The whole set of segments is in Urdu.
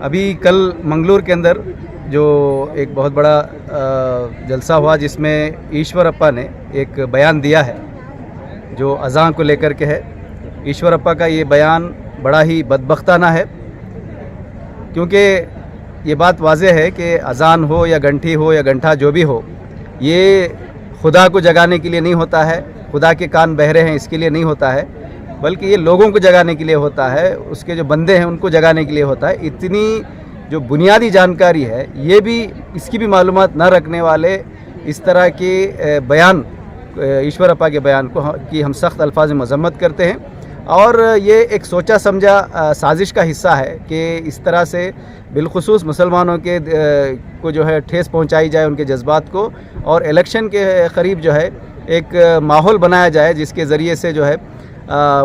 ابھی کل منگلور کے اندر جو ایک بہت بڑا جلسہ ہوا جس میں ایشورپا نے ایک بیان دیا ہے جو اذان کو لے کر کے ہے. ایشورپا کا یہ بیان بڑا ہی بدبختانہ ہے کیونکہ یہ بات واضح ہے کہ اذان ہو یا گھنٹی ہو یا گھنٹا جو بھی ہو، یہ خدا کو جگانے کے لیے نہیں ہوتا ہے، خدا کے کان بہرے ہیں اس کے لیے نہیں ہوتا ہے، بلکہ یہ لوگوں کو جگانے کے لیے ہوتا ہے، اس کے جو بندے ہیں ان کو جگانے کے لیے ہوتا ہے. اتنی جو بنیادی جانکاری ہے یہ بھی اس کی بھی معلومات نہ رکھنے والے اس طرح کے بیان ایشورپا کے بیان کو کی ہم سخت الفاظ میں مذمت کرتے ہیں. اور یہ ایک سوچا سمجھا سازش کا حصہ ہے کہ اس طرح سے بالخصوص مسلمانوں کے کو جو ہے ٹھیس پہنچائی جائے ان کے جذبات کو، اور الیکشن کے قریب جو ہے ایک ماحول بنایا جائے جس کے ذریعے سے جو ہے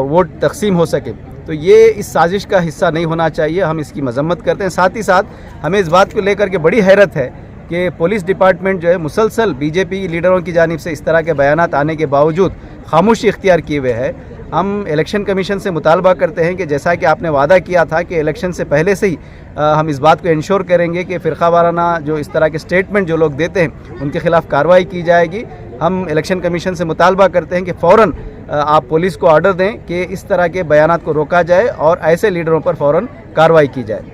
ووٹ تقسیم ہو سکے. تو یہ اس سازش کا حصہ نہیں ہونا چاہیے، ہم اس کی مذمت کرتے ہیں. ساتھ ہی ساتھ ہمیں اس بات کو لے کر کے بڑی حیرت ہے کہ پولیس ڈپارٹمنٹ جو ہے مسلسل بی جے پی لیڈروں کی جانب سے اس طرح کے بیانات آنے کے باوجود خاموشی اختیار کیے ہوئے ہے. ہم الیکشن کمیشن سے مطالبہ کرتے ہیں کہ جیسا کہ آپ نے وعدہ کیا تھا کہ الیکشن سے پہلے سے ہی ہم اس بات کو انشور کریں گے کہ فرقہ وارانہ جو اس طرح کے سٹیٹمنٹ جو لوگ دیتے ہیں ان کے خلاف کارروائی کی جائے گی. ہم الیکشن کمیشن سے مطالبہ کرتے ہیں کہ فوراً آپ پولیس کو آرڈر دیں کہ اس طرح کے بیانات کو روکا جائے اور ایسے لیڈروں پر فوراً کارروائی کی جائے.